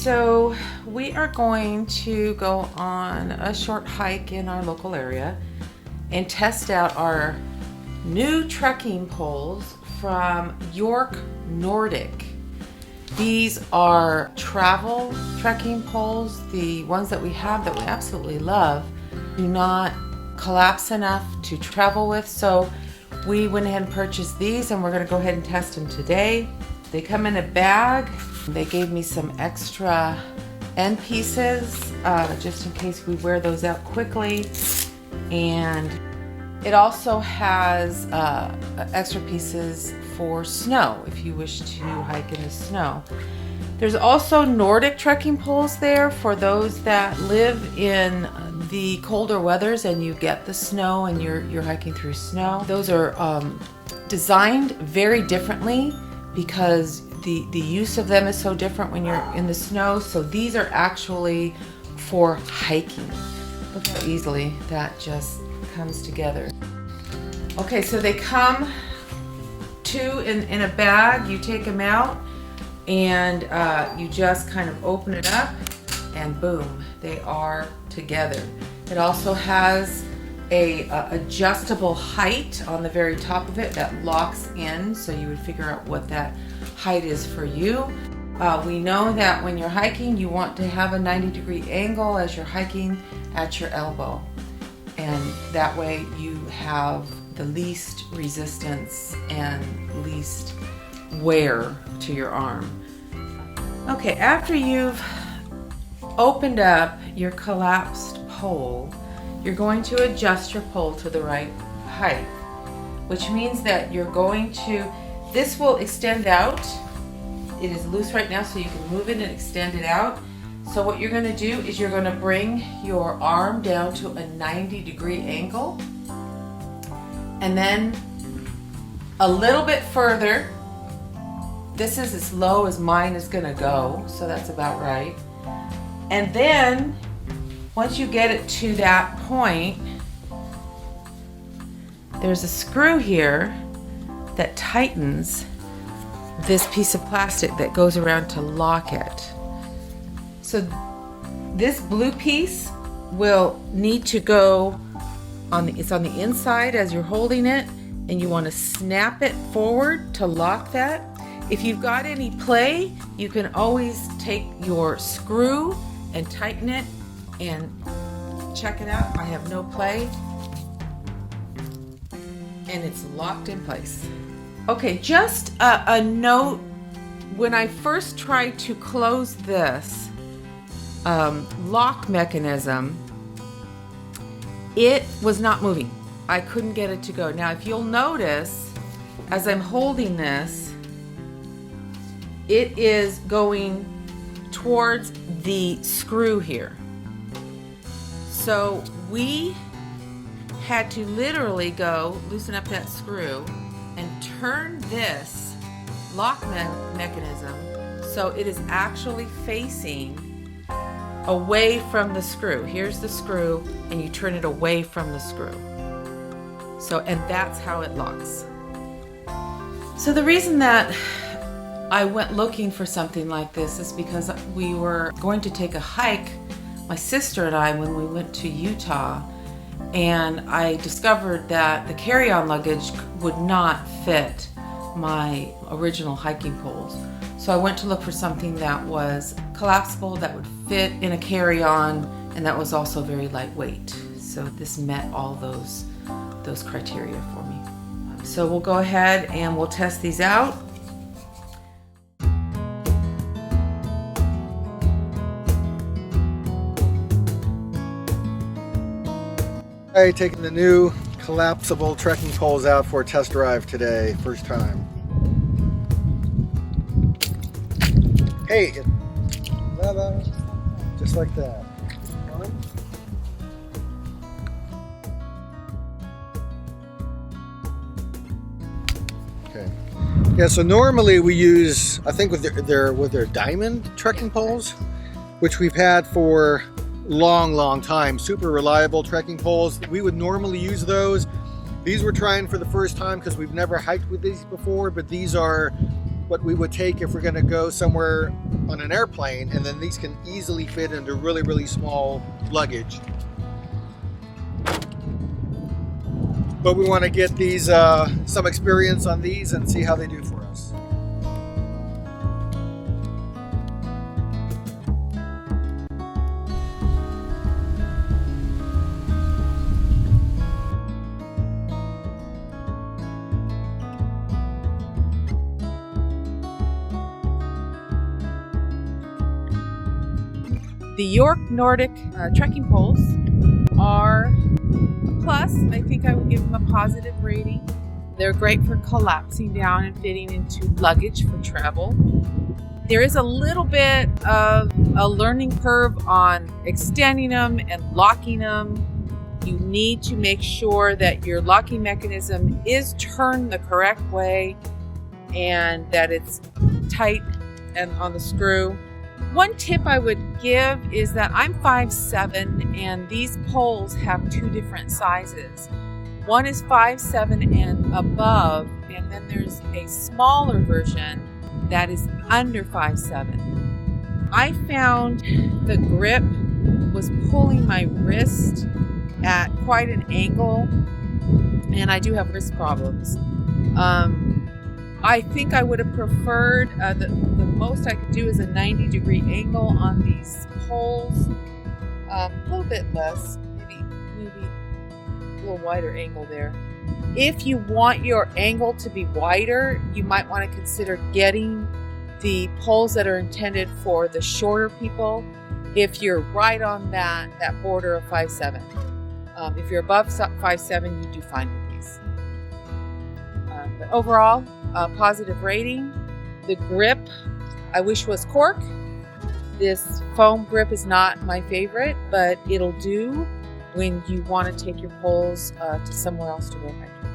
So we are going to go on a short hike in our local area and test out our new trekking poles from York Nordic. These are travel trekking poles. The ones that we have that we absolutely love do not collapse enough to travel with, so we went ahead and purchased these, and we're going to go ahead and test them today. They come in a bag. They gave me some extra end pieces just in case we wear those out quickly, and it also has extra pieces for snow if you wish to hike in the snow. There's also Nordic trekking poles there for those that live in the colder weathers and you get the snow and you're hiking through snow. Those are designed very differently because the use of them is so different when you're in the snow. So these are actually for hiking. Look how easily that just comes together. Okay, so they come two in a bag. You take them out and you just kind of open it up and boom, they are together. It also has a adjustable height on the very top of it that locks in, so you would figure out what that height is for you. We know that when you're hiking, you want to have a 90-degree angle as you're hiking at your elbow, and that way you have the least resistance and least wear to your arm. Okay, after you've opened up your collapsed pole, you're going to adjust your pole to the right height, which means that you're going to, this will extend out. It is loose right now, so you can move it and extend it out. So what you're going to do is you're going to bring your arm down to a 90-degree angle, and then a little bit further. This is as low as mine is going to go, so that's about right. And then once you get it to that point, there's a screw here that tightens this piece of plastic that goes around to lock it. So this blue piece will need to go on it's on the inside as you're holding it, and you want to snap it forward to lock that. If you've got any play, you can always take your screw and tighten it, and check it out. I have no play and it's locked in place. Okay, just a note, when I first tried to close this lock mechanism, it was not moving. I couldn't get it to go. Now, if you'll notice, as I'm holding this, it is going towards the screw here. So we had to literally go loosen up that screw and turn this lock mechanism so it is actually facing away from the screw. Here's the screw, and you turn it away from the screw. So, and that's how it locks. So the reason that I went looking for something like this is because we were going to take a hike, my sister and I, when we went to Utah, and I discovered that the carry-on luggage would not fit my original hiking poles. So I went to look for something that was collapsible, that would fit in a carry-on, and that was also very lightweight. So this met all those criteria for me. So we'll go ahead and we'll test these out. Alright, taking the new collapsible trekking poles out for a test drive today, first time. Hey, just like that. Okay. Yeah, so normally we use, I think with their diamond trekking poles, which we've had for long time, super reliable trekking poles. We would normally use those. These we're trying for the first time because we've never hiked with these before, but these are what we would take if we're going to go somewhere on an airplane, and then these can easily fit into really, really small luggage. But we want to get these some experience on these and see how they do for us. The York Nordic trekking poles are a plus. I think I would give them a positive rating. They're great for collapsing down and fitting into luggage for travel. There is a little bit of a learning curve on extending them and locking them. You need to make sure that your locking mechanism is turned the correct way and that it's tight and on the screw. One tip I would give is that I'm 5'7", and these poles have two different sizes. One is 5'7" and above, and then there's a smaller version that is under 5'7". I found the grip was pulling my wrist at quite an angle, and I do have wrist problems. I think I would have preferred the most I could do is a 90-degree angle on these poles. A little bit less, maybe a little wider angle there. If you want your angle to be wider, you might want to consider getting the poles that are intended for the shorter people if you're right on that border of 5'7". If you're above 5'7", you do fine with these. But overall, positive rating. The grip I wish was cork. This foam grip is not my favorite, but it'll do when you want to take your poles to somewhere else to go hiking.